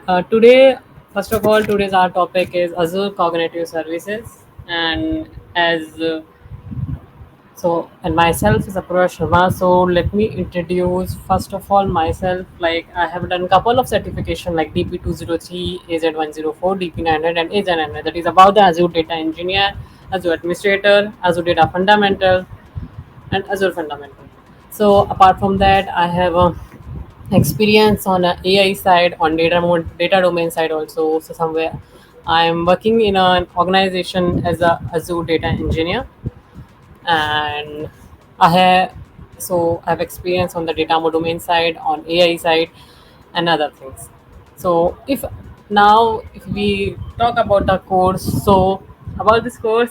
Today, first of all, today's our topic is Azure Cognitive Services, and as and myself is Apurva Sharma. So let me introduce first of all myself. Like I have done couple of certification like DP203, AZ104, DP900, and AZ900. That is about the Azure Data Engineer, Azure Administrator, Azure Data Fundamental, and Azure Fundamental. So apart from that, I have experience on a AI side, on data domain side also. So somewhere I am working in an organization as a Azure data engineer, and I have experience on the data domain side, on AI side, and other things. So if we talk about the course, so about this course,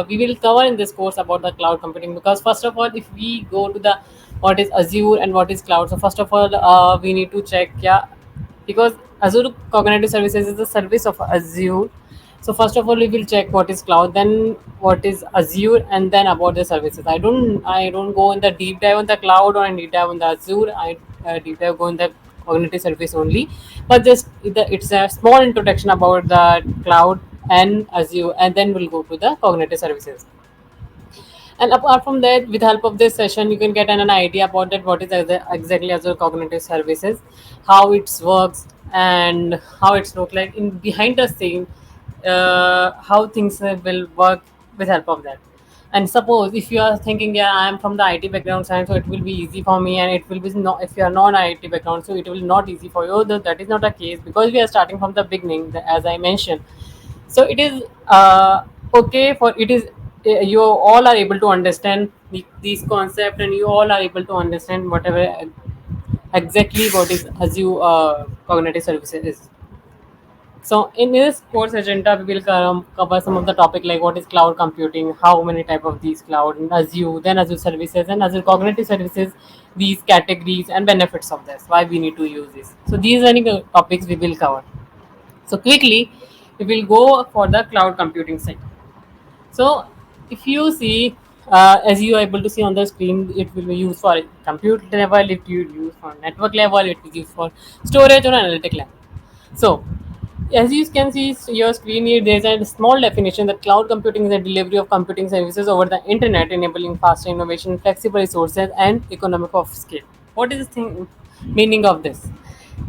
we will cover in this course about the cloud computing, because first of all, if we go to the what is Azure and what is cloud, so first of all, we need to check, yeah, because Azure Cognitive Services is the service of Azure. So first of all, we will check what is cloud, then what is Azure, and then about the services. I don't go in the deep dive on the cloud or deep dive on the Azure. I deep dive go in the cognitive service only, but it's a small introduction about the cloud and Azure, and then we'll go to the cognitive services. And apart from that, with help of this session, you can get an idea about that what is exactly Azure Cognitive Services, how it works, and how it's look like in behind the scene, how things will work with help of that. And suppose if you are thinking, yeah, I am from the IT background science, so it will be easy for me, and it will be not if you are non-IT background, so it will not easy for you. Though that is not a case, because we are starting from the beginning, as I mentioned. So it is okay for it is you all are able to understand these concept, and you all are able to understand whatever exactly what is Azure cognitive services is. So in this course agenda, we will cover some of the topic like what is cloud computing, how many type of these cloud in Azure, then Azure services and Azure cognitive services, these categories and benefits of this, why we need to use this. So these are the topics we will cover. So quickly, we will go for the cloud computing side. So if you see, as you are able to see on the screen, it will be used for compute level, it will be used for network level, it will be used for storage or analytic level. So as you can see your screen here, there's a small definition that cloud computing is the delivery of computing services over the internet, enabling faster innovation, flexible resources, and economic of scale. What is the meaning of this?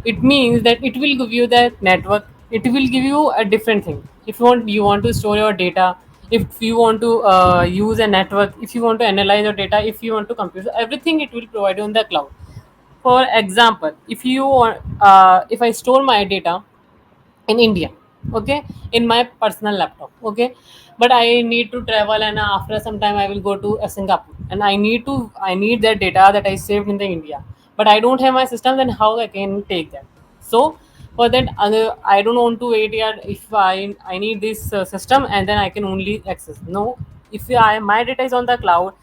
It means that it will give you that network. It will give you a different thing. If you want to store your data, if you want to use a network, if you want to analyze your data, if you want to compute, so everything it will provide you on the cloud. For example, if I store my data in India, okay, in my personal laptop, okay, but I need to travel, and after some time I will go to Singapore, and I need that data that I saved in the India, but I don't have my system. Then how I can take that? So for that, I don't want to wait here. If I need this system, and then I can only access. No, if my data is on the cloud,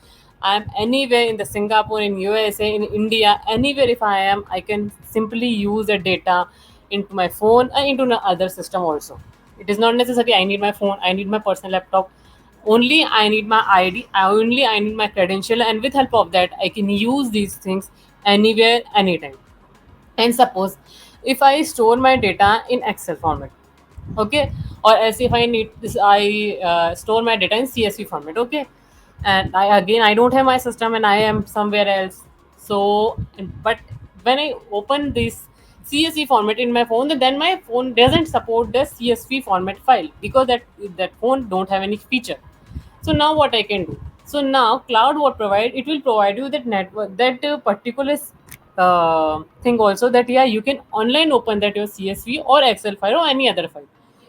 I'm anywhere in the Singapore, in USA, in India, anywhere if I am, I can simply use the data into my phone and into another system also. It is not necessary I need my phone, I need my personal laptop. Only I need my ID, only I need my credential, and with help of that I can use these things anywhere, anytime. And suppose if I store my data in Excel format, okay, or as if I need this, I store my data in CSV format, okay, and I don't have my system and I am somewhere else. So but when I open this CSV format in my phone, then my phone doesn't support the CSV format file, because that phone don't have any feature. So now what I can do? So now cloud what provide, it will provide you that network, that particular thing also, that yeah, you can online open that your CSV or Excel file or any other file.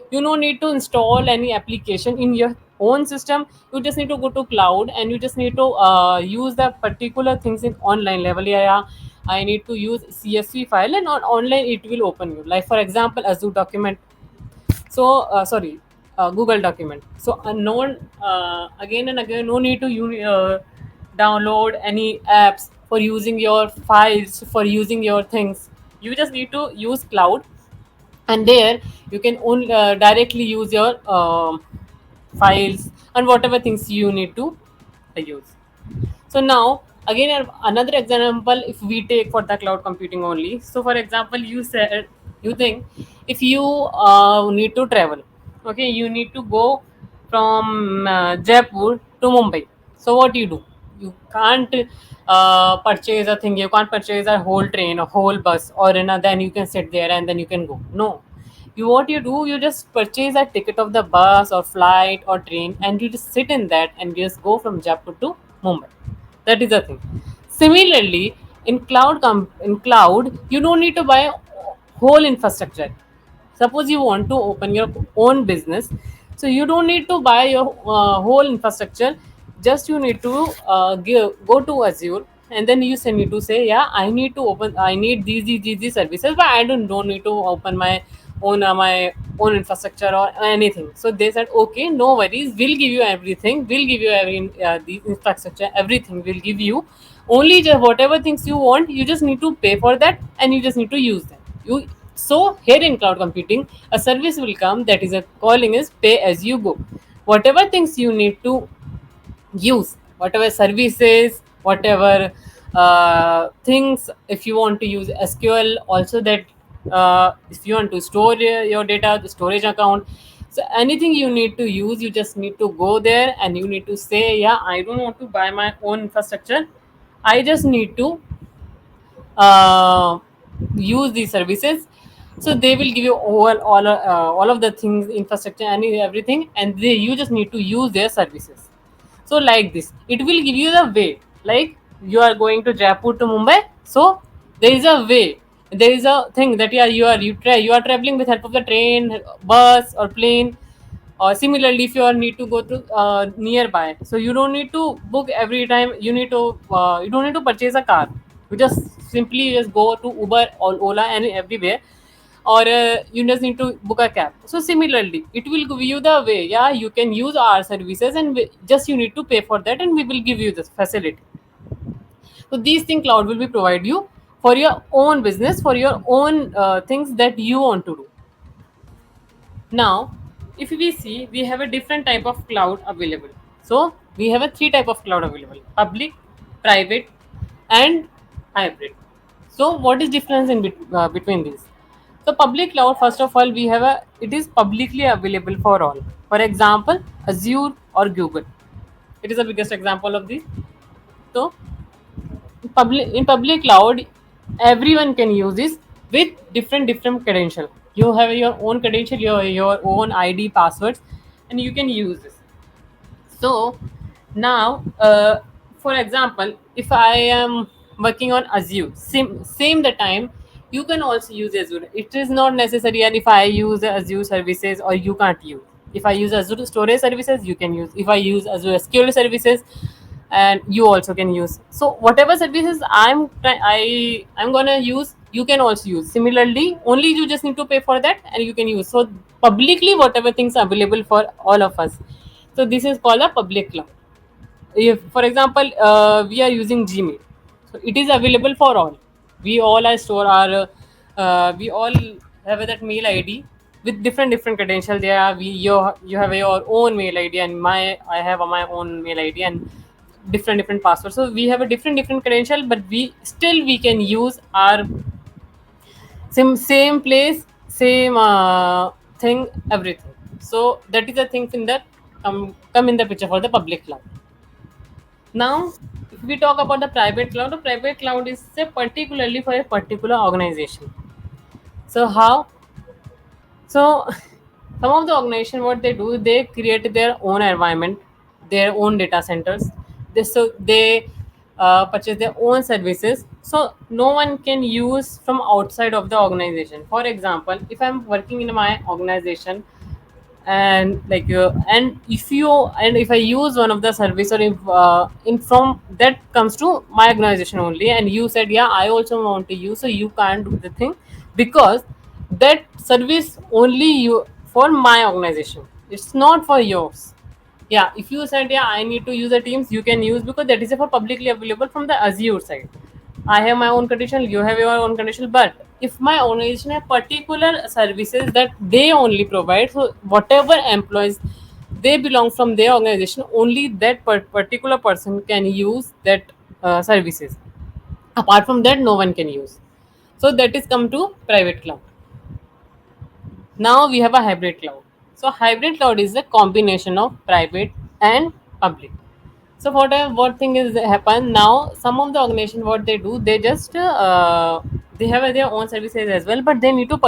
You no need to install any application in your own system. You just need to go to cloud, and you just need to use the particular things in online level. Yeah, yeah, I need to use CSV file, and on online it will open you, like for example Azure document. So sorry, Google document. So unknown, again and again, no need to download any apps for using your files, for using your things. You just need to use cloud, and there you can only directly use your files and whatever things you need to use. So now again, another example, if we take for the cloud computing only. So for example, you said, you think if you need to travel, okay, you need to go from Jaipur to Mumbai. So what do? You can't purchase a thing. You can't purchase a whole train, a whole bus, or then you can sit there and then you can go. No, you what you do, you just purchase a ticket of the bus or flight or train, and you just sit in that and just go from Jaipur to Mumbai. That is the thing. Similarly, in cloud, you don't need to buy whole infrastructure. Suppose you want to open your own business, so you don't need to buy your whole infrastructure. Just you need to go to Azure, and then you send me to say, yeah, I need these services, but I don't need to open my own infrastructure or anything. So they said, okay, no worries, we'll give you everything, we'll give you the infrastructure, everything we'll give you. Only just whatever things you want, you just need to pay for that, and you just need to use them. You So here in cloud computing, a service will come that is a calling is pay as you go. Whatever things you need to use, whatever services, whatever things, if you want to use SQL also, that if you want to store your data, the storage account, so anything you need to use, you just need to go there and you need to say, yeah, I don't want to buy my own infrastructure, I just need to uh, use these services. So they will give you all of the things, infrastructure and everything, and you just need to use their services. So like this, it will give you the way. Like you are going to Jaipur to Mumbai, so there is a way. There is a thing that you are traveling with help of the train, bus, or plane. Or similarly, if you are need to go to nearby, so you don't need to book every time. You don't need to purchase a car. You just simply just go to Uber or Ola and everywhere, or you just need to book a cab. So similarly, it will give you the way. Yeah, you can use our services, and just you need to pay for that, and we will give you this facility. So these things cloud will be provide you for your own business, for your own things that you want to do. Now, if we see, we have a different type of cloud available. So we have a three type of cloud available: public, private, and hybrid. So what is difference between these? So public cloud, first of all, we have a it is publicly available for all. For example, Azure or Google. It is the biggest example of this. So in public cloud, everyone can use this with different credential. You have your own credential, your own ID, passwords, and you can use this. So now, for example, if I am working on Azure, same the time, you can also use Azure. It is not necessary, and if I use the Azure services, or you can't use. If I use Azure storage services, you can use. If I use Azure SQL services, and you also can use. So whatever services I'm gonna use, you can also use. Similarly, only you just need to pay for that, and you can use. So publicly, whatever things are available for all of us. So this is called a public cloud. If for example, we are using Gmail, so it is available for all. We all have that mail ID with different credentials. There are we you have your own mail ID, and I have my own mail ID, and different passwords. So we have a different credential, but we can use our same place, same thing, everything. So that is the things in that come in the picture for the public cloud. Now, if we talk about the private cloud is say particularly for a particular organization. So how? So some of the organization, what they do, they create their own environment, their own data centers. They purchase their own services. So no one can use from outside of the organization. For example, if I'm working in my organization, and if I use one of the service, or if in from that comes to my organization only, and you said, yeah, I also want to use, so you can't do the thing, because that service only you for my organization, it's not for yours. Yeah, if you said, yeah, I need to use the Teams, you can use, because that is for publicly available from the Azure side. I have my own condition, you have your own condition. But if my organization have particular services that they only provide, so whatever employees they belong from their organization, only that particular person can use that services. Apart from that, no one can use. So that is come to private cloud. Now we have a hybrid cloud. So hybrid cloud is a combination of private and public. So what thing is happen now? Some of the organization what they do, they just they have their own services as well, but they need to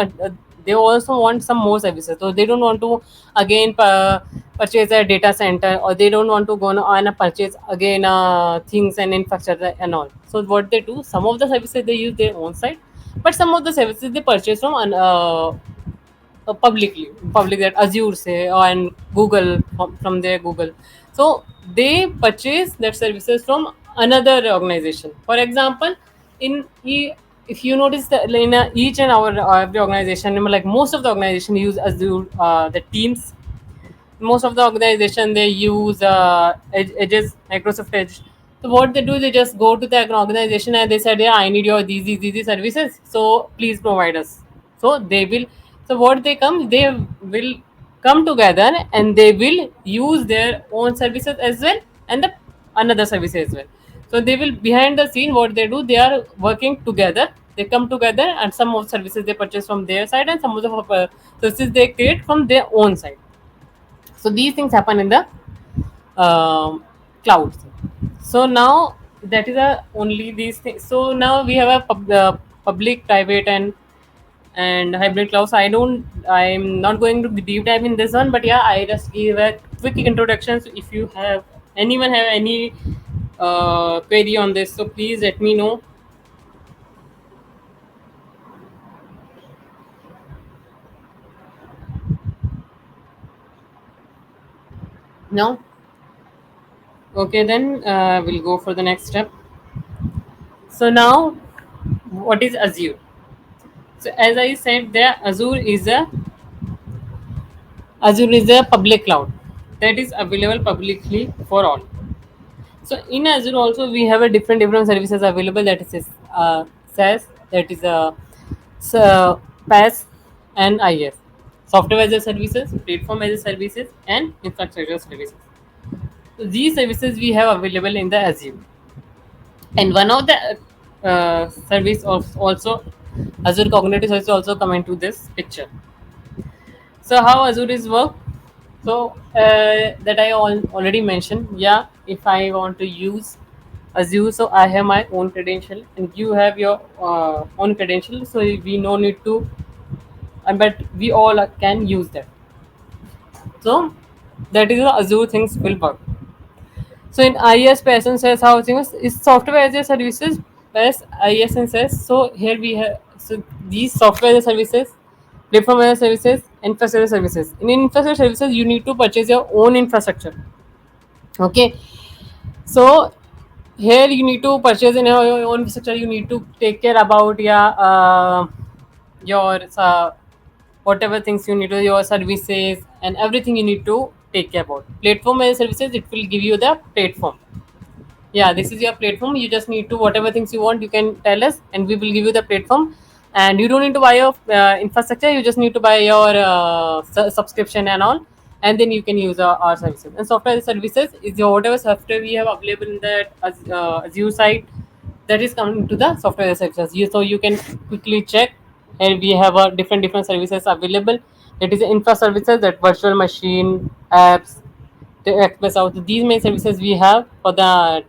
they also want some more services. So they don't want to again purchase a data center, or they don't want to go on a purchase again things and infrastructure and all. So what they do, some of the services they use their own site, but some of the services they purchase from public, that Azure say, or and Google, from their Google. So they purchase that services from another organization. For example, in if you notice that in each and our every organization, like most of the organization use Azure, the Teams. Most of the organization they use edges, Microsoft Edge. So what they do, they just go to the organization and they said, yeah, I need your these services, so please provide us. So they will, so what they will come together and they will use their own services as well, and the another service as well. So they will, behind the scene, what they do, they are working together. They come together and some of services they purchase from their side, and some of the services they create from their own side. So these things happen in the clouds. So now that is a only these things. So now we have a public, private, and hybrid clouds. I'm not going to deep dive in this one, but yeah, I just give a quick introduction. So if you have anyone have any query on this, so please let me know. No. Okay, then we'll go for the next step. So now, what is Azure? So as I said, there Azure is a public cloud that is available publicly for all. So in Azure also we have a different services available, that is SaaS, that is PaaS and IaaS, software as a services, platform as a services, and infrastructure services. So these services we have available in the Azure, and one of the service of also Azure Cognitive Services also come into this picture. So how Azure is work? So that I already mentioned. Yeah, if I want to use Azure, so I have my own credential, and you have your own credential. So we no need to, but we all can use that. So that is how Azure things will work. So in IaaS, person says how things is software as a services, as IaaS and says. So here we have, so these software as a services, platform as a services, infrastructure services. In infrastructure services, you need to purchase your own infrastructure. Okay, so here you need to purchase in your own infrastructure. You need to take care about, yeah, your whatever things you need to, your services and everything you need to take care about. Platform as a services, it will give you the platform. Yeah, this is your platform. You just need to, whatever things you want, you can tell us and we will give you the platform. And you don't need to buy your infrastructure, you just need to buy your subscription and all, and then you can use our services. And software as a services is your whatever software we have available in the Azure site, that is coming to the software as a services. So you can quickly check, and we have different services available. That is infra services, that virtual machine, apps, to express out these main services we have for that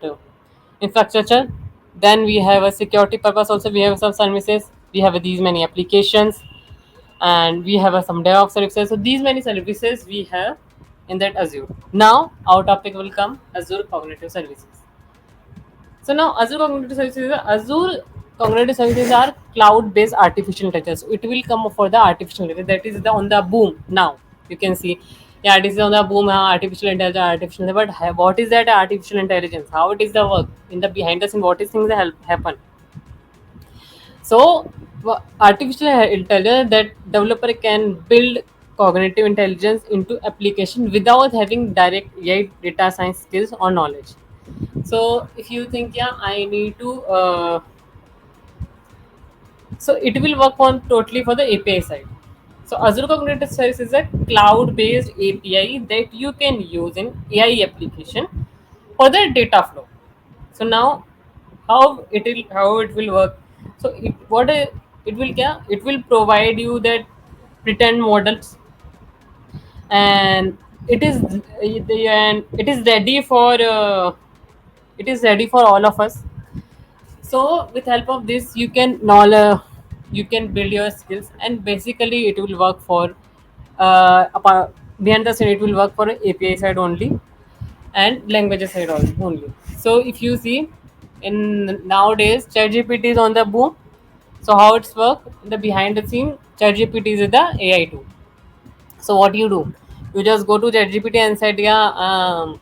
infrastructure. Then we have a security purpose also, we have some services, we have these many applications, and we have some DevOps services. So these many services we have in that Azure. Now our topic will come Azure Cognitive Services. So now Azure Cognitive Services are cloud-based artificial intelligence. So it will come for the artificial intelligence, that is the on the boom now. You can see, yeah, it is on the boom. Artificial intelligence, artificial. But what is that artificial intelligence? How it is the work in the behind the scene? What is things that happen? So artificial intelligence, that developer can build cognitive intelligence into application without having direct AI data science skills or knowledge. So if you think, yeah, I need to, so it will work on totally for the API side. So Azure Cognitive Service is a cloud-based API that you can use in AI application for the data flow. So now, how it will work? So it will, yeah, it will provide you that pretend models, and it is and it is ready for all of us. So with help of this you can knowledge, you can build your skills, and basically it will work for behind the scene it will work for API side only and languages side only. So if you see in nowadays ChatGPT is on the boom. So how it's work, the behind the scene ChatGPT is the AI tool. So what you do, you just go to ChatGPT and said, yeah,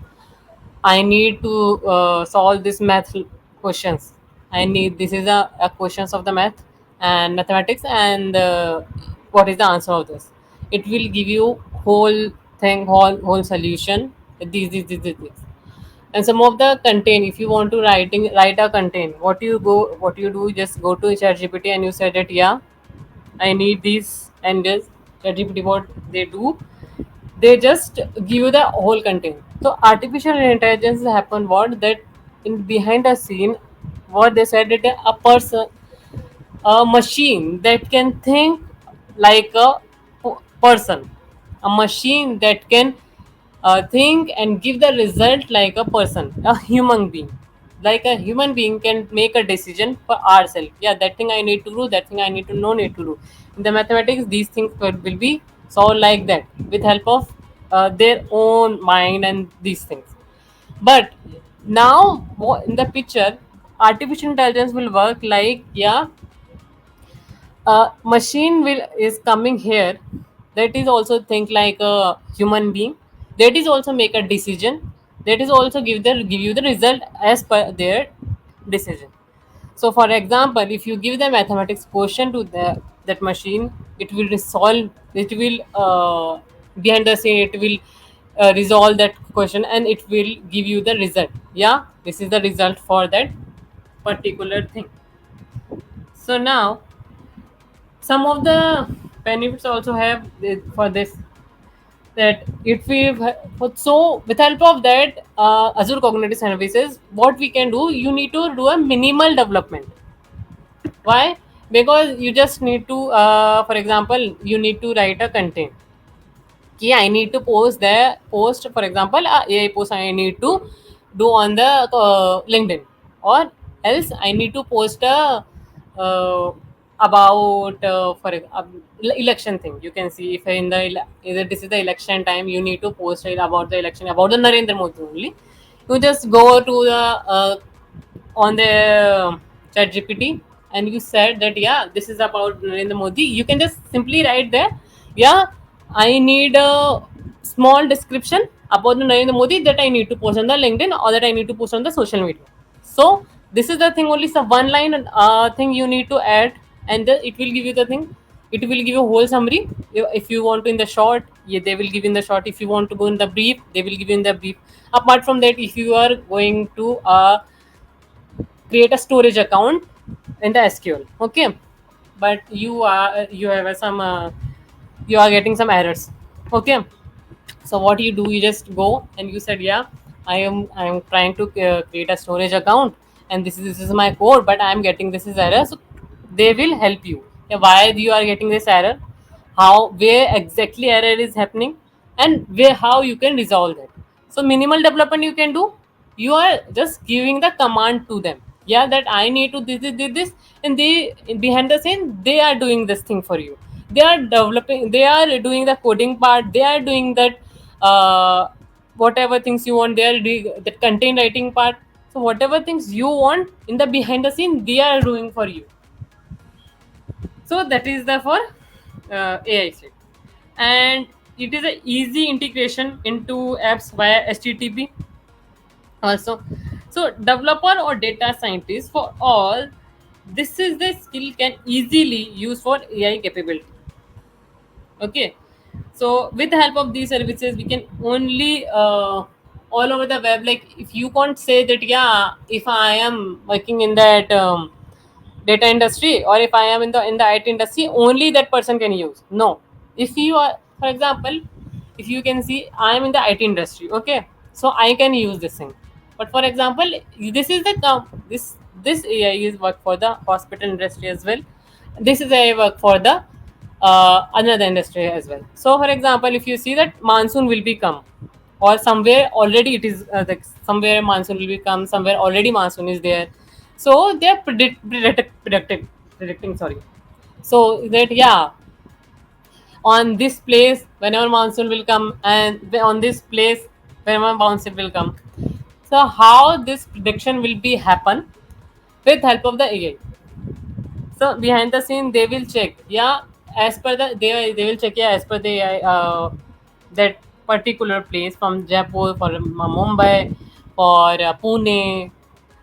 I need to solve this math questions. I need this is a questions of the math and mathematics, and what is the answer of this? It will give you whole thing, whole solution. These. And some of the content, if you want to write a content, what you do, just go to ChatGPT and you said that, yeah, I need this and this. ChatGPT, what they do, they just give you the whole content. So artificial intelligence happen what that in behind the scene, what they said that a person, a machine that can think like a person, a machine that can think and give the result like a person, a human being. Like a human being can make a decision for ourselves. Yeah, that thing I need to do, that thing I need to know, need to do. In the mathematics, these things will be solved like that with help of their own mind and these things. But now, in the picture, artificial intelligence will work like, yeah, machine will is coming here, that is also think like a human being, that is also make a decision, that is also give you the result as per their decision. So for example, if you give the mathematics question to that machine, it will resolve, it will behind the scene it will resolve that question and it will give you the result. Yeah, this is the result for that particular thing. So now some of the benefits also have for this, that if we so with help of that Azure Cognitive Services, what we can do, you need to do a minimal development. Why? Because you just need to for example, you need to write a content. Yeah, I need to post the post, for example, AI post I need to do on the LinkedIn, or else I need to post a about election thing. You can see if in the either this is the election time, you need to post it about the election, about the Narendra Modi only. You just go to the on the chat GPT and you said that, yeah, this is about Narendra Modi, you can just simply write there, yeah, I need a small description about the Narendra Modi that I need to post on the LinkedIn or that I need to post on the social media. So this is the thing, only some one line thing you need to add, and it will give you the thing. It will give you a whole summary. If you want to in the short, yeah, they will give in the short. If you want to go in the brief, they will give you in the brief. Apart from that, if you are going to create a storage account in the SQL, okay, but you have some you are getting some errors, okay. So what you do, you just go and you said, yeah, I am trying to create a storage account, and this is my code, but I am getting this is error. So they will help you, yeah, why you are getting this error, how, where exactly error is happening, and where how you can resolve that. So minimal development you can do, you are just giving the command to them, yeah, that I need to this, and they behind the scene they are doing this thing for you. They are developing, they are doing the coding part, they are doing that whatever things you want, they are doing the content writing part. So whatever things you want in the behind the scene, they are doing for you. So that is the for AI set, and it is a easy integration into apps via HTTP also. So developer or data scientist for all, this is the skill can easily use for AI capability. Okay, so with the help of these services we can only all over the web, like if you can't say that, yeah, if I am working in that data industry, or if I am in the IT industry, only that person can use. No, if you are, for example, if you can see I am in the IT industry, okay, so I can use this thing. But for example, this is the this AI is work for the hospital industry as well. This is AI work for the another industry as well. So, for example, if you see that monsoon will be come, or somewhere already it is like somewhere monsoon will be come, somewhere already monsoon is there. So they are predicting. Sorry. So that yeah, on this place whenever monsoon will come, and on this place whenever monsoon will come. So how this prediction will be happen with help of the AI. So behind the scene, they will check. Yeah, as per the they will check. Yeah, as per the that particular place from Jaipur, for Mumbai, for Pune.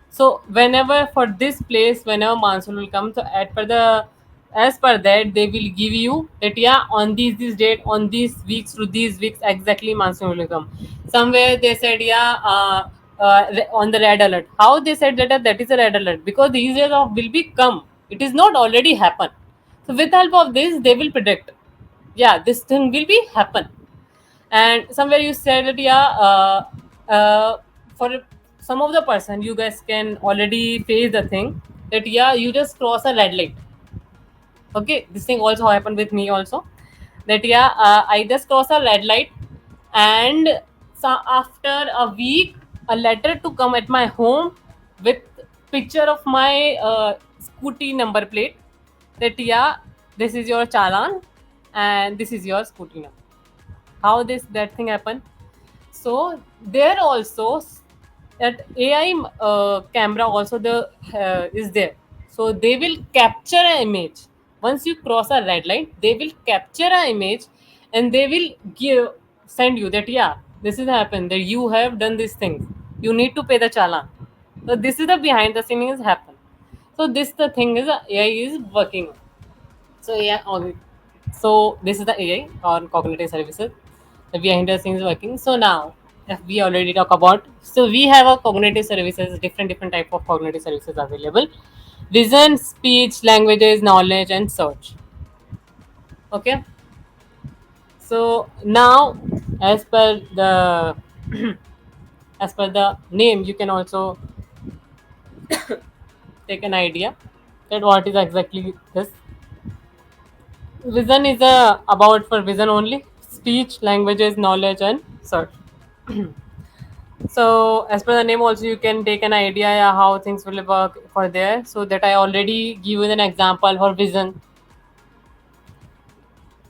So whenever for this place, whenever monsoon will come, so at per the as per that they will give you that yeah, on this date, on these weeks through these weeks exactly monsoon will come. Somewhere they said yeah, on the red alert. How they said that is a red alert? Because these days of will be come. It is not already happen. So with help of this, they will predict. Yeah, this thing will be happen. And somewhere you said that yeah, for some of the person, you guys can already face the thing that yeah, you just cross a red light. Okay, this thing also happened with me also, that yeah, I just cross a red light, and so after a week a letter to come at my home with picture of my scooty number plate, that yeah, this is your challan and this is your scooty number. How this that thing happen? So there also that AI camera also the is there. So they will capture an image. Once you cross a red line, they will capture an image, and they will give send you that yeah, this is happened, that you have done this thing. You need to pay the challan. So this is the behind the scenes happen. So this the thing is AI is working on. So yeah, okay. So this is the AI or cognitive services. The behind the scenes working. So now, if we already talk about, so we have a cognitive services, different type of cognitive services available. Vision, speech, languages, knowledge, and search. Okay. So now, as per the as per the name, you can also take an idea that what is exactly this. Vision is about for vision only. Speech, languages, knowledge, and search. So, as per the name, also you can take an idea yeah, how things will work for there. So that I already given an example for vision.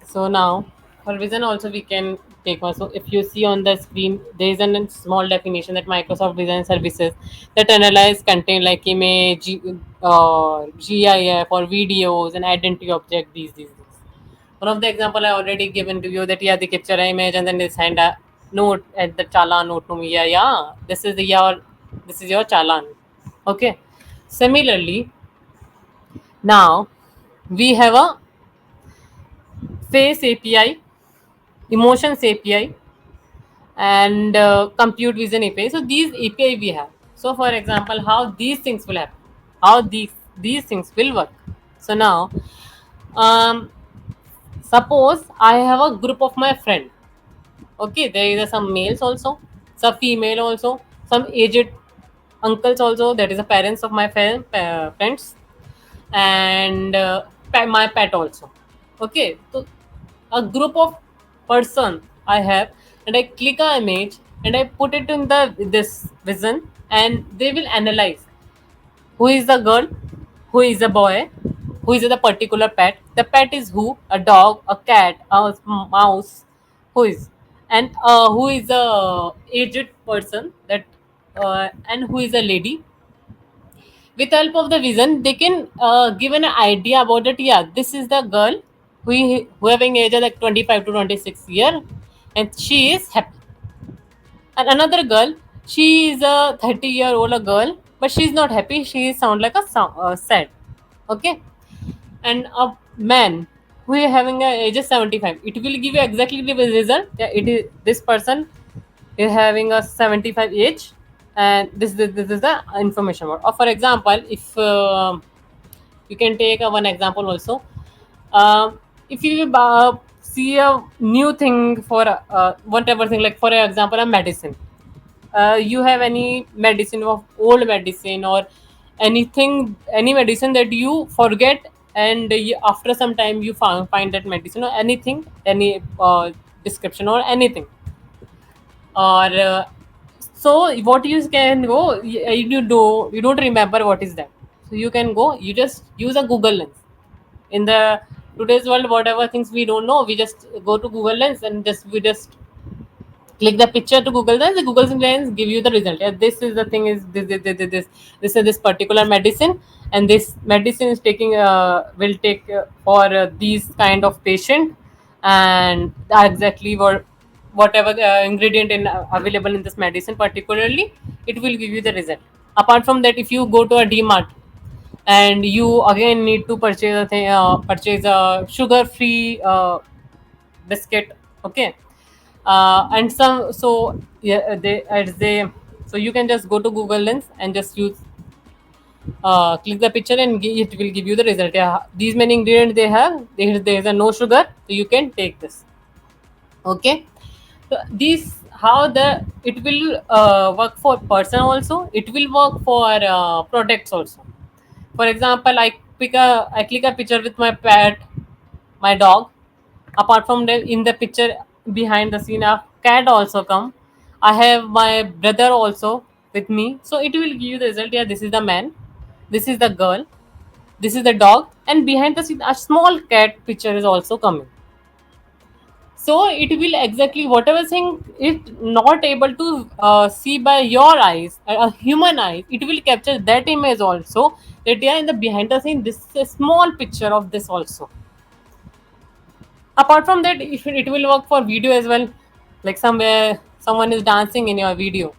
So now, for vision also we can take one. So if you see on the screen, there is a small definition that Microsoft Vision Services that analyze content like image, GIF or videos and identity object. These. One of the example I already given to you that yeah, they capture an image and then they send a note at the challan note to me. Yeah, yeah, this is your challan. Okay. Similarly, now we have a face API, emotions API, and compute vision API. So these API we have. So for example, how these things will happen, how these things will work. So now, um, suppose I have a group of my friend. Okay, there is some males also, some female also, some aged uncles also. That is the parents of my friends, and my pet also. Okay, so a group of person I have, and I click a image and I put it in the this vision, and they will analyze who is the girl, who is the boy, who is the particular pet. The pet is who? A dog, a cat, a mouse. Who is? And who is a aged person that and who is a lady. With help of the vision, they can give an idea about it. Yeah, this is the girl who having age of like 25 to 26 year, and she is happy. And another girl, she is a 30-year-old a girl, but she's not happy. She sound like a sad. Okay, and a man who is having a age of 75, it will give you exactly the result. Yeah, it is this person is having a 75 age, and this is the information about. Or for example, if you can take one example also. If you see a new thing for whatever thing, like for example a medicine, you have any medicine of old medicine or anything, any medicine that you forget and after some time you find that medicine or anything, any description or anything, or so what you can go, you don't remember what is that, so you can go, you just use a Google Lens. In the today's world, whatever things we don't know, we just go to Google Lens and just click the picture to Google Lens. The Google Lens give you the result. Yeah, this is the thing, is this is this particular medicine, and this medicine is taking will take for these kind of patient, and exactly what whatever ingredient in available in this medicine particularly, it will give you the result. Apart from that, if you go to a DMart and you again need to purchase a thing, purchase a sugar free biscuit, okay, and some, so yeah, they as they, so you can just go to Google Lens and just use click the picture and it will give you the result. Yeah, these many ingredients they have, there's a no sugar, so you can take this, okay. So these how the it will work for person also, it will work for products also. For example, I click a picture with my pet, my dog. Apart from that, in the picture behind the scene, a cat also come. I have my brother also with me, so it will give you the result. Yeah, this is the man, this is the girl, this is the dog, and behind the scene, a small cat picture is also coming. So it will exactly whatever thing it not able to see by your eyes, a human eyes, it will capture that image also, that yeah, in the behind the scene, this is a small picture of this also. Apart from that, if it will work for video as well, like somewhere someone is dancing in your video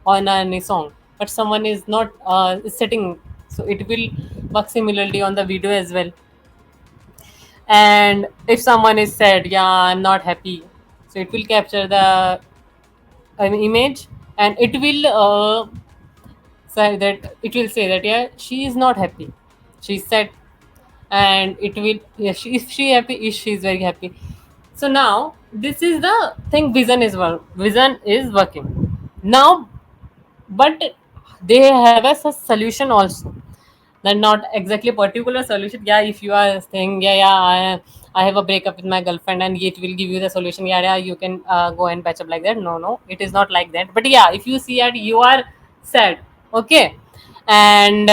on any song, but someone is not is sitting, so it will work similarly on the video as well. And if someone is sad, yeah, I'm not happy, so it will capture the an image, and it will say that yeah, she is not happy, she's sad, and it will, yeah, if she happy, if she is very happy. So now this is the thing, vision is working now. But they have a such solution also, that not exactly particular solution. Yeah, if you are saying yeah, I have a breakup with my girlfriend, and it will give you the solution, yeah, yeah, you can go and patch up like that. No, no, it is not like that. But yeah, if you see that you are sad, okay, and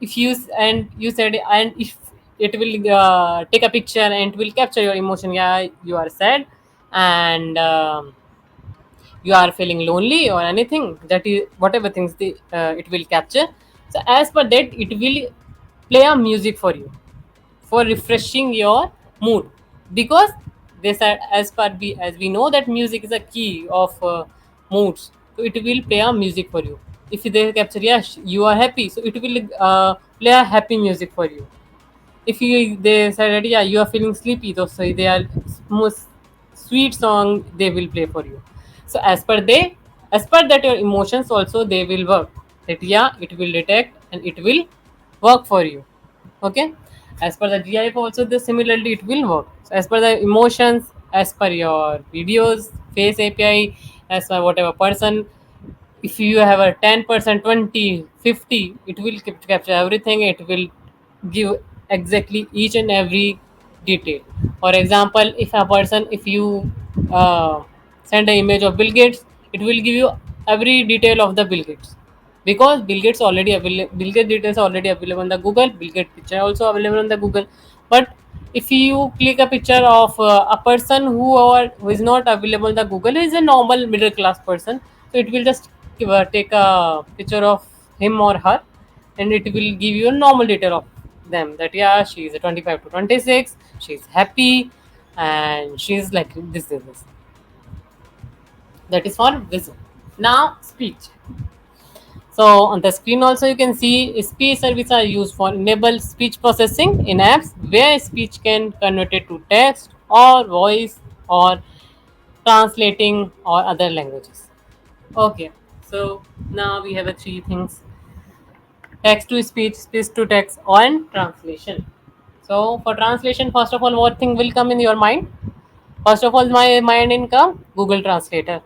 if you and you said, and if it will take a picture and it will capture your emotion, yeah, you are sad, and you are feeling lonely or anything, that is whatever things it will capture. So as per that, it will play a music for you, for refreshing your mood. Because they said, as we know that music is a key of moods, so it will play a music for you. If they capture, yes, you are happy, so it will play a happy music for you. If you they said, yeah, you are feeling sleepy, so they are most sweet song they will play for you. So as per that, your emotions also they will work, that yeah, it will detect and it will work for you, okay. As per the GIF also, the similarly it will work. So as per the emotions, as per your videos face API, as per whatever person, if you have a 10%, 20, 50, it will capture everything, it will give exactly each and every detail. For example, if a person, if you send an image of Bill Gates, it will give you every detail of the Bill Gates, because Bill Gates already available, Bill Gates details already available on the Google, Bill Gates picture also available on the Google. But if you click a picture of a person who is not available on the Google, is a normal middle class person, so it will just take a picture of him or her, and it will give you a normal detail of them, that yeah, she is a 25 to 26, she's happy, and she's like this. That is for vision. Now speech. So on the screen also you can see speech services are used for enable speech processing in apps where speech can convert it to text or voice or translating or other languages. Okay, so now we have a three things: text to speech, speech to text, and translation. So for translation, first of all, what thing will come in your mind? First of all, my mind in come Google Translator.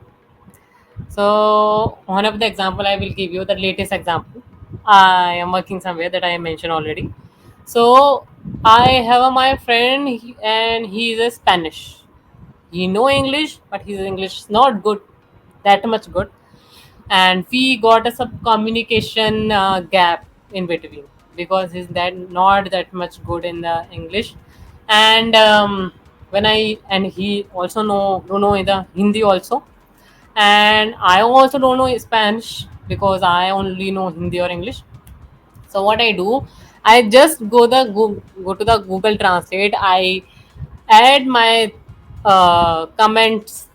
So one of the example I will give you, the latest example. I am working somewhere that I mentioned already. So I have my friend, and he is a Spanish. He know English, but his English is not good, that much good, and we got a sub communication gap in between, because he's that not that much good in the English. And when I and he also know don't know in the Hindi also, and I also don't know Spanish because I only know Hindi or English. So what I do, I just go to the Google Translate. I add my comments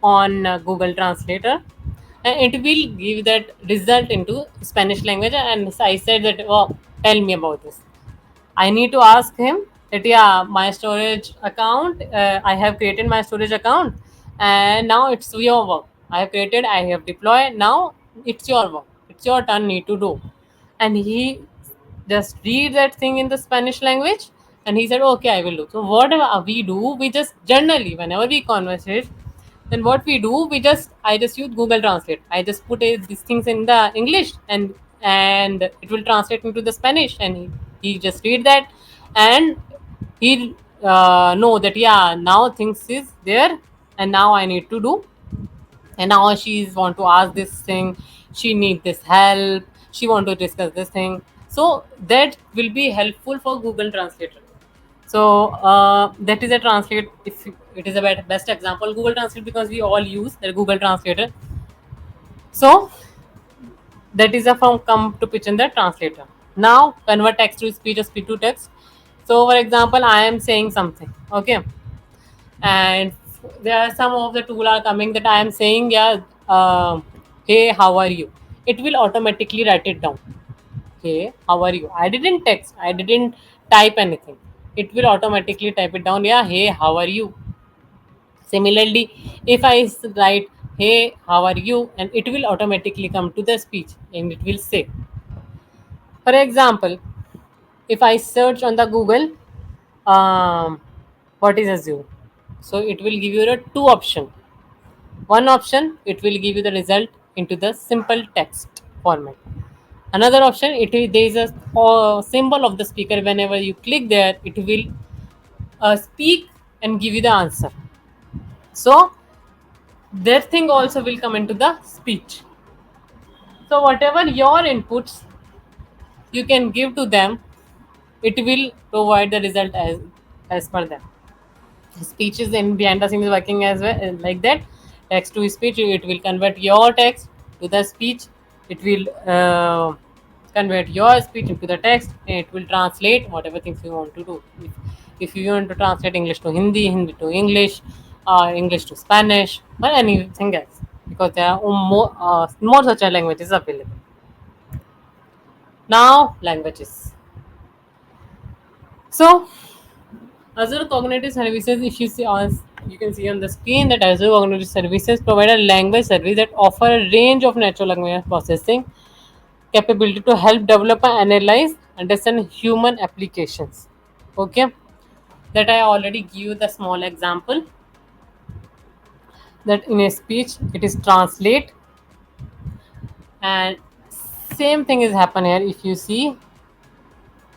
on Google Translator, and it will give that result into Spanish language. And I said that, oh, tell me about this. I need to ask him that, yeah, my storage account, I have created my storage account, and now it's your work. I have created, I have deployed. Now it's your work. It's your turn. Need to do, and he just read that thing in the Spanish language, and he said, okay, I will do. So whatever we do, we just generally whenever we conversate, then what we do, I just use Google Translate. I just put these things in the English, and it will translate into the Spanish, and he just read that, and he know that, yeah, now things is there, and now I need to do, and now she's want to ask this thing, she need this help, she want to discuss this thing. So that will be helpful for Google Translator. So that is a translate. If it is a best example, Google Translate, because we all use the Google Translator. So that is a from come to pitch in the translator. Now convert text to speech or speech to text. So for example, I am saying something, okay, and there are some of the tool are coming that I am saying, yeah, hey, how are you? It will automatically write it down. Hey, how are you? I didn't text, I didn't type anything. It will automatically type it down. Yeah, hey, how are you? Similarly, if I write, hey, how are you? And it will automatically come to the speech, and it will say, for example, if I search on the Google, what is a zoo? So it will give you the two option. One option, it will give you the result into the simple text format. Another option, there is a symbol of the speaker. Whenever you click there, it will speak and give you the answer. So that thing also will come into the speech. So whatever your inputs you can give to them, it will provide the result as per them. Speeches in behind the scenes is working as well, like that. Text to speech, it will convert your text to the speech. It will convert your speech into the text, and it will translate whatever things you want to do. If you want to translate English to Hindi, Hindi to English, English to Spanish, or anything else, because there are more such a languages available. Now languages. So Azure Cognitive Services, if you see on, you can see on the screen that Azure Cognitive Services provide a language service that offer a range of natural language processing capability to help develop and analyze, understand human applications. Okay, that I already give you the small example, that in a speech it is translate, and same thing is happen here. If you see,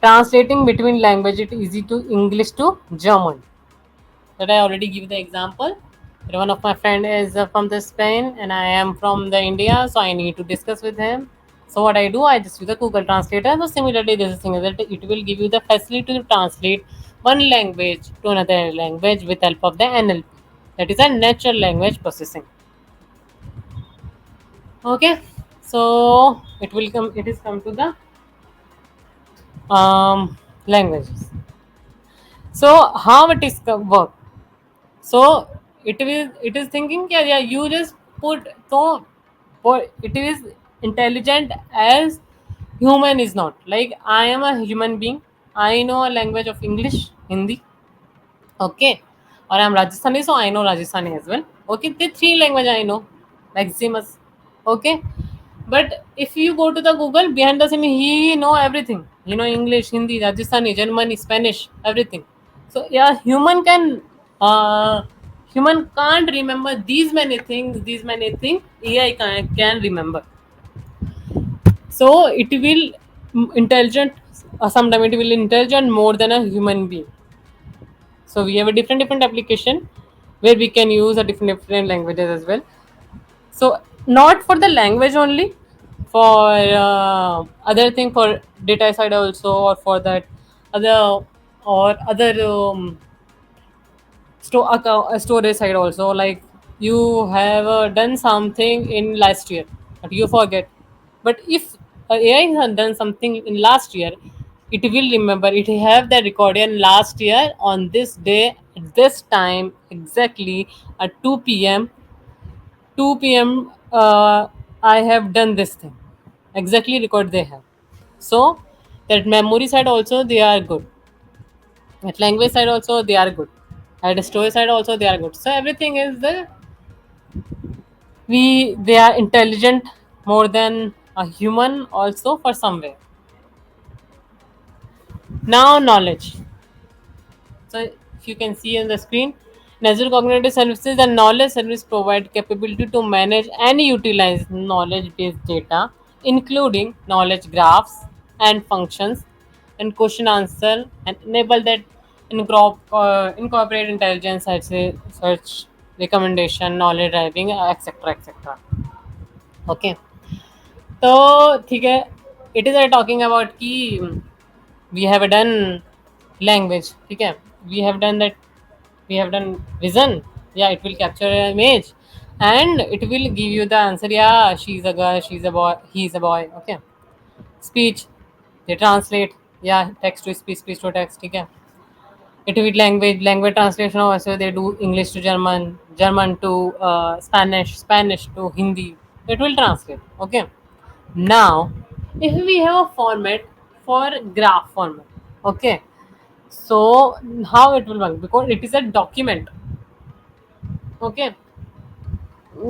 translating between language, it easy to English to German, that I already give the example. That one of my friend is from the Spain, and I am from the India, so I need to discuss with him. So what I do, I just use the Google Translator. So similarly, this is thing that it will give you the facility to translate one language to another language with help of the NLP. That is a natural language processing. Okay, so it will come. It is come to the languages. So how it is work? So it is thinking, yeah, yeah, you just put, so it is intelligent as human is not. Like, I am a human being, I know a language of English, Hindi, okay, or I'm Rajasthani, so I know Rajasthani as well. Okay, the three language I know, maximus. Okay, but if you go to the Google, behind the scene, he know everything. You know English, Hindi, Rajasthani, Germany, Spanish, everything. So yeah, human can't remember these many things. These many things AI can remember. So it will intelligent. sometimes it will intelligent more than a human being. So we have a different application where we can use a different languages as well. So not for the language only, for other thing, for data side also, or for that other, or other storage side also. Like you have done something in last year but you forget, but if AI has done something in last year, it will remember, it have the recording last year on this day at this time exactly at 2 p.m. I have done this thing, exactly record they have. So that memory side also they are good, at language side also they are good, at story side also they are good. So everything is the, we they are intelligent more than a human also for somewhere. Now knowledge. So if you can see on the screen, Azure Cognitive Services and knowledge service provide capability to manage and utilize knowledge-based data, including knowledge graphs and functions, and question answer, and enable that incorporate intelligence, I'd say search, recommendation, knowledge driving, etc. etc. Okay. तो ठीक है, it is talking about कि we have done language, ठीक है, we have done that, we have done vision, yeah, it will capture an image and it will give you the answer, yeah, she's a girl, she's a boy, he's a boy. Okay. Speech, they translate, yeah, text to speech, speech to text, ठीक है. It will language translation also, they do English to German, German to Spanish, Spanish to Hindi, it will translate. Okay. Now, if we have a format for graph format, okay, so how it will work, because it is a document. Okay.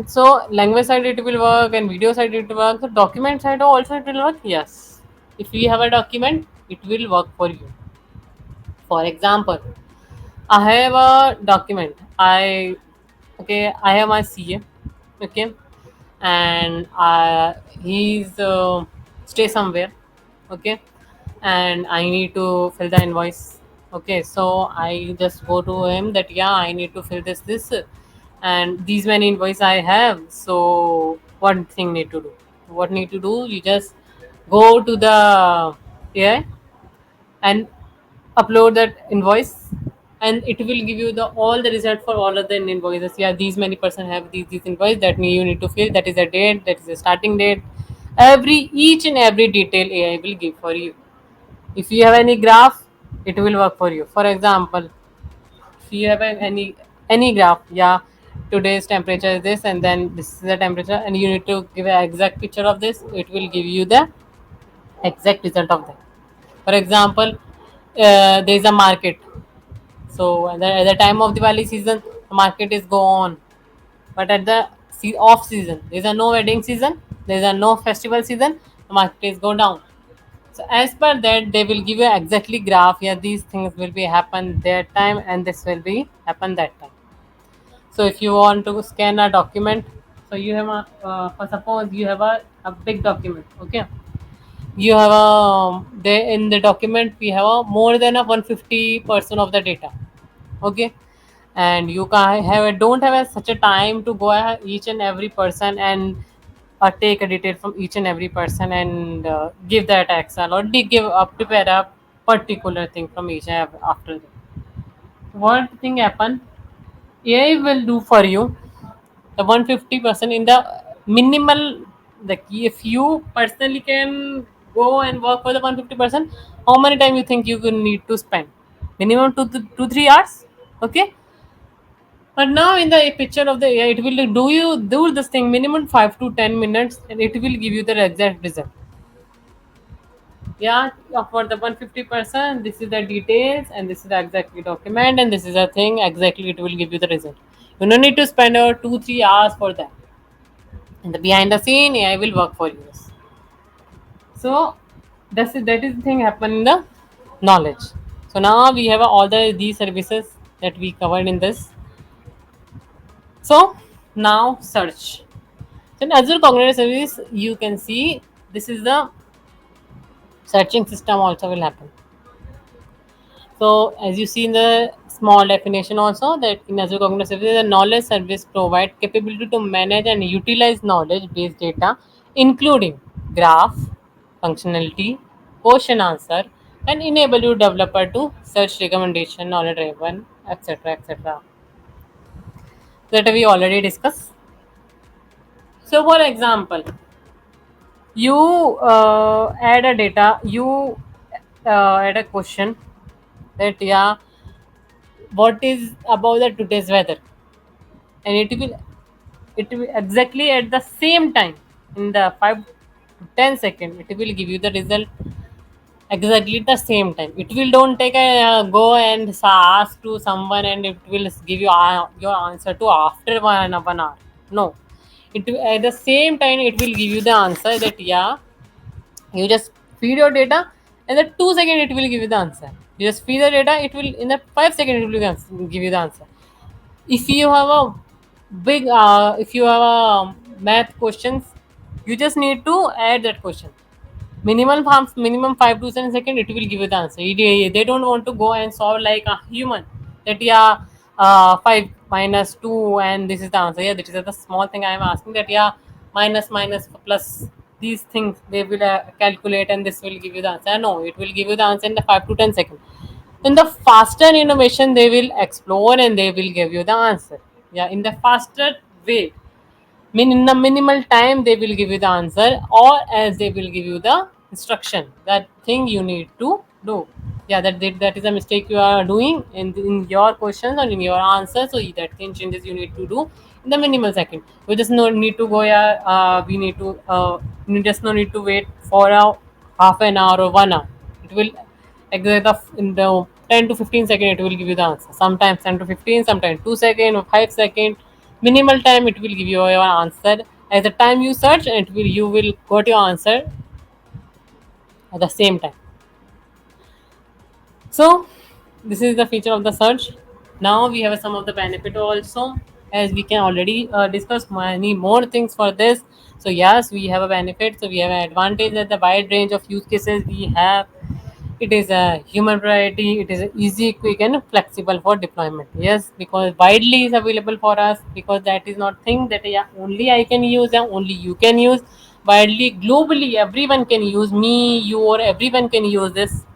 So language side it will work and video side it will work. So document side also it will work. Yes. If we have a document, it will work for you. For example, I have a document. I have my CA. Okay. And he's stay somewhere. Okay. And I need to fill the invoice. Okay, so I just go to him that, yeah, I need to fill this and these many invoice I have. So what thing need to do? What need to do? You just go to the AI and upload that invoice, and it will give you the all the result for all of the invoices. Yeah, these many person have these invoice that you need to fill, that is a date, that is a starting date, every each and every detail AI will give for you. If you have any graph, it will work for you. For example, if you have any graph, yeah, today's temperature is this and then this is the temperature, and you need to give an exact picture of this, it will give you the exact result of that. For example, there is a market. So at the time of Diwali season, the market is go on. But at the off season, there is a no wedding season, there is a no festival season, the market is go down. So as per that, they will give you exactly graph. Yeah, these things will be happen that time, and this will be happen that time. So if you want to scan a document, so you have a for suppose you have a big document. Okay, you have a there in the document we have a more than a 150% of the data. Okay, and you can have don't have such a time to go each and every person and take a detail from each and every person and give that excel or give up prepare a particular thing from each and after that. What thing happen, AI will do for you the 150% in the minimal. Like if you personally can go and work for the 150%, how many time you think you will need to spend? Minimum 2 to 3 hours. Okay. But now in the picture of the AI, it will do this thing minimum 5 to 10 minutes, and it will give you the exact result. Yeah, for the 150%, this is the details, and this is the exactly document, and this is the thing exactly. It will give you the result. You don't need to spend 2 3 hours for that. And the behind the scene AI will work for you. So that is the thing happen in the knowledge. So now we have all these services that we covered in this. So now search. So in Azure Cognitive Service, you can see this is the searching system also will happen. So as you see in the small definition also, that in Azure Cognitive Services, a knowledge service provide capability to manage and utilize knowledge based data, including graph, functionality, question answer, and enable you developer to search recommendation, knowledge driven, etc. etc. That we already discussed. So for example, you add a data, you add a question that yeah, what is about the today's weather, and it will exactly at the same time, in the 5 to 10 second, it will give you the result exactly at the same time. It will don't take a go and ask to someone and it will give you your answer to after 1 hour. No, at the same time it will give you the answer that yeah, you just feed your data, and the 2 second it will give you the answer. You just feed the data, it will in the 5 second it will give you the answer. If you have a if you have a math questions, you just need to add that question. Minimum 5 to 7 seconds, it will give you the answer. They don't want to go and solve like a human, that yeah, 5 minus 2 and this is the answer. Yeah, that is the small thing I am asking, that yeah, minus plus these things they will calculate and this will give you the answer. No, it will give you the answer in the 5 to 10 seconds. In the faster innovation, they will explore and they will give you the answer. Yeah, in the faster way, in the minimal time they will give you the answer, or as they will give you the instruction, that thing you need to do. Yeah, that is a mistake you are doing in your questions or in your answer, so that thing changes you need to do in the minimal second. We just no need to go, yeah, we need to we just no need to wait for a half an hour or 1 hour. It will exact in the 10 to 15 second it will give you the answer. Sometimes 10 to 15, sometimes 2 second or 5 second. Minimal time it will give you your answer. At the time you search, and it will you will got your answer at the same time. So this is the feature of the search. Now we have some of the benefit also, as we can already discuss many more things for this. So yes, we have a benefit. So we have an advantage that the wide range of use cases we have. It is a human priority. It is easy, quick, and flexible for deployment. Yes, because widely is available for us. Because that is not thing that yeah, only I can use and only you can use. Widely, globally, everyone can use. Me, you, or everyone can use this.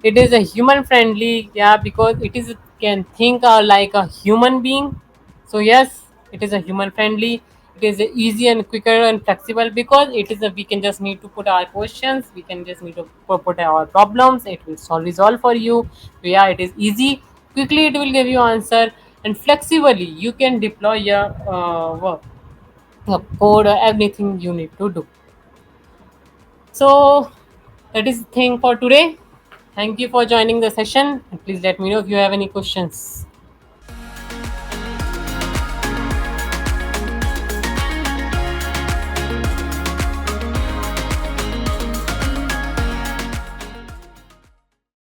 It is a human friendly, yeah, because it is can think like a human being. So yes, it is a human friendly. It is easy and quicker and flexible, because it is a we can just need to put our questions, we can just need to put our problems, it will resolve for you. So yeah, it is easy, quickly it will give you answer, and flexibly you can deploy your work, code, or everything you need to do. So that is the thing for today. Thank you for joining the session. Please let me know if you have any questions.